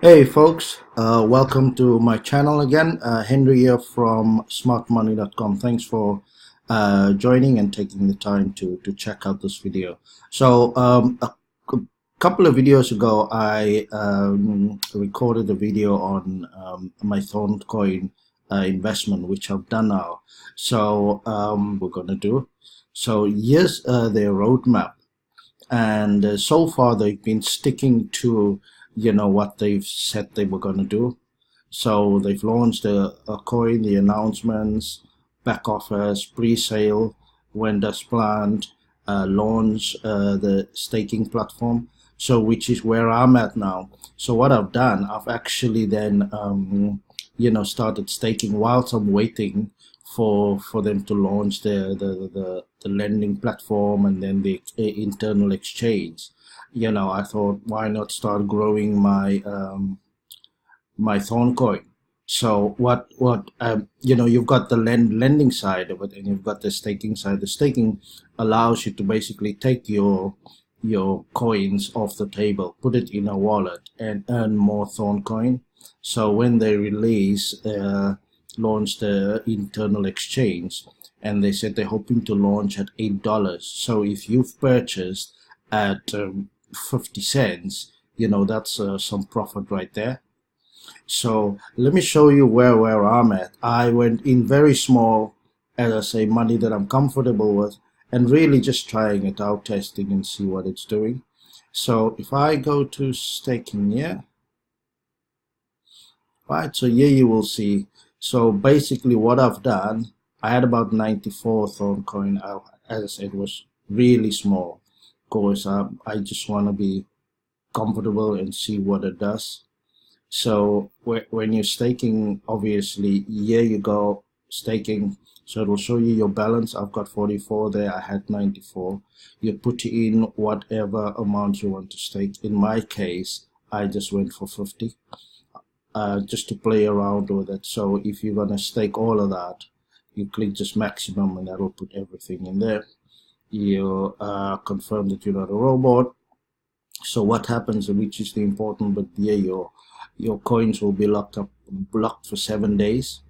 Hey folks, welcome to my channel again. Henry here from smartmoney.com. Thanks for joining and taking the time to check out this video. So a couple of videos ago, I recorded a video on my Thorncoin investment, which I've done now. So we're going to do. So here's their roadmap. And so far they've been sticking to what they've said they were going to do. So they've launched a coin, the announcements, back office, pre-sale, went as planned, launch the staking platform, so which is where I'm at now. So what I've done, I've actually then started staking whilst I'm waiting for them to launch the lending platform and then the internal exchange. I thought, why not start growing my my Thorncoin? So you've got the lending side of it, and you've got the staking side. The staking allows you to basically take your coins off the table, put it in a wallet, and earn more Thorncoin. So when they launch the internal exchange, and they said they're hoping to launch at $8. So if you've purchased at 50 cents, that's some profit right there. So let me show you where I'm at. I went in very small, as I say, money that I'm comfortable with, and really just trying it out, testing and see what it's doing. So if I go to staking here, right, so here you will see. So basically what I've done, I had about 94 Thorncoin. As I said, it was really small. Of course, I just want to be comfortable and see what it does. So when you're staking, obviously, here you go, staking. So it will show you your balance. I've got 44 there. I had 94. You put in whatever amount you want to stake. In my case, I just went for 50. Just to play around with it. So if you're gonna stake all of that, you click just maximum, and that will put everything in there. You confirm that you're not a robot. So what happens, which is the important bit here, your coins will be blocked for 7 days.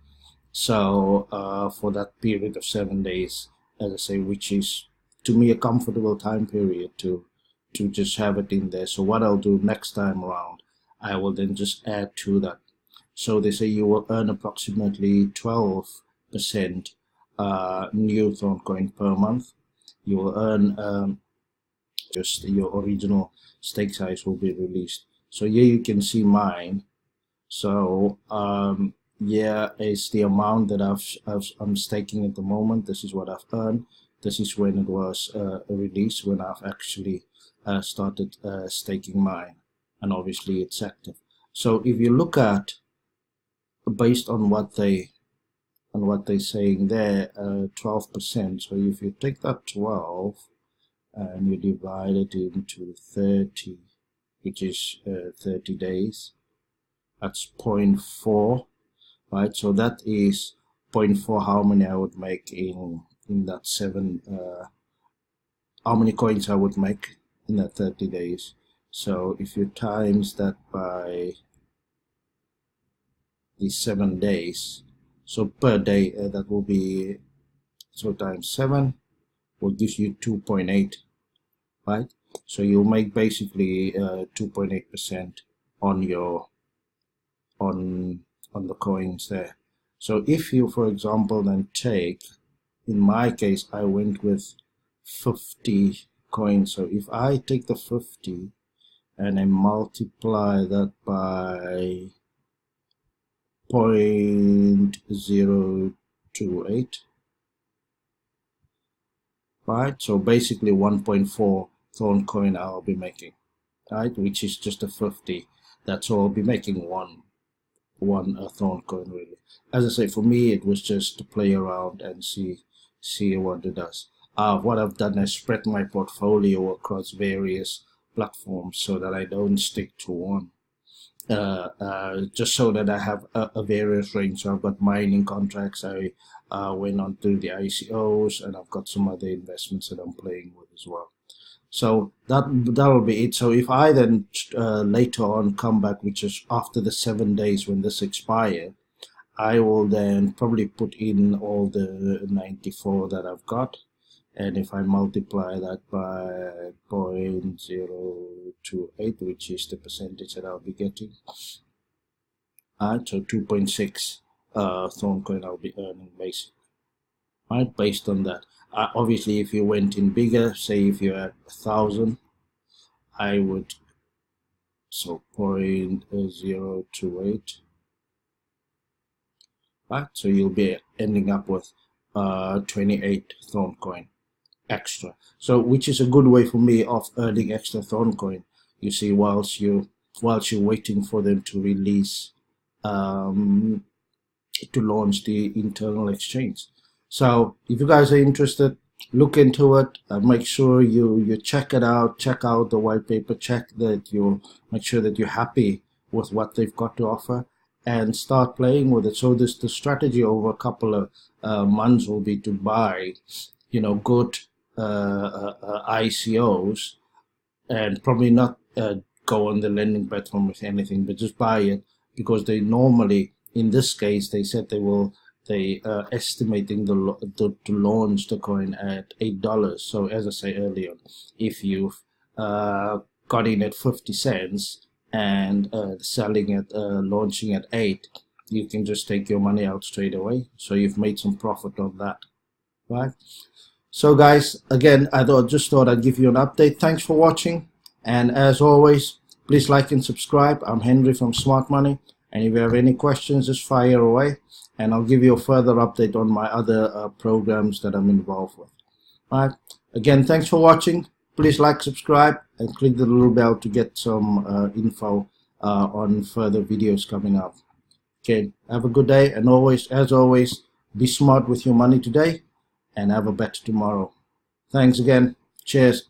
So for that period of 7 days, as I say, which is to me a comfortable time period to just have it in there. So what I'll do next time around, I will then just add to that. So they say you will earn approximately 12% new Thorncoin per month. You will earn just your original stake size will be released. So here you can see mine. So yeah, it's the amount that I'm staking at the moment. This is what I've earned. This is when it was released, when I've actually started staking mine, and obviously it's active. So if you look at, based on what they're saying there, 12%. So if you take that 12 and you divide it into 30, which is 30 days, that's 0.4, right? So that is 0.4 how many I would make in that how many coins I would make in that 30 days. So if you times that by the 7 days, so per day, that will be, so times 7 will give you 2.8, right? So you'll make basically 2.8% on your on the coins there. So if you, for example, then take, in my case, I went with 50 coins. So if I take the 50 and I multiply that by 0.028, right? So basically 1.4 Thorncoin I'll be making, right? Which is just a 50. That's all I'll be making one Thorncoin, really. As I say, for me, it was just to play around and see what it does. What I've done is spread my portfolio across various platforms so that I don't stick to one. Just so that I have a various range. So I've got mining contracts. I went on to the ICOs, and I've got some other investments that I'm playing with as well. So that'll be it. So if I then later on come back, which is after the 7 days when this expires, I will then probably put in all the 94 that I've got, and if I multiply that by 0.028, which is the percentage that I'll be getting, so 2.6 Thorncoin I'll be earning basically, right, based on that. Obviously, if you went in bigger, say if you're at 1,000, I would, so 0.028, right, so you'll be ending up with 28 Thorncoin extra, so which is a good way for me of earning extra Thorncoin, you see, whilst you're waiting for them to release to launch the internal exchange. So if you guys are interested, look into it. Make sure you check it out, check out the white paper, make sure that you're happy with what they've got to offer, and start playing with it. So the strategy over a couple of months will be to buy, good ICOs, and probably not go on the lending platform with anything, but just buy it, because they normally, in this case, they said they estimating to launch the coin at $8. So as I say earlier, if you've got in at 50 cents and selling at launching at 8, you can just take your money out straight away. So you've made some profit on that, right? So guys, again, just thought I'd give you an update. Thanks for watching, and as always, please like and subscribe. I'm Henry from Smart Money, and if you have any questions, just fire away, and I'll give you a further update on my other programs that I'm involved with. All right. Again, thanks for watching. Please like, subscribe, and click the little bell to get some info on further videos coming up. Okay, have a good day, and as always, be smart with your money today, and have a better tomorrow. Thanks again. Cheers.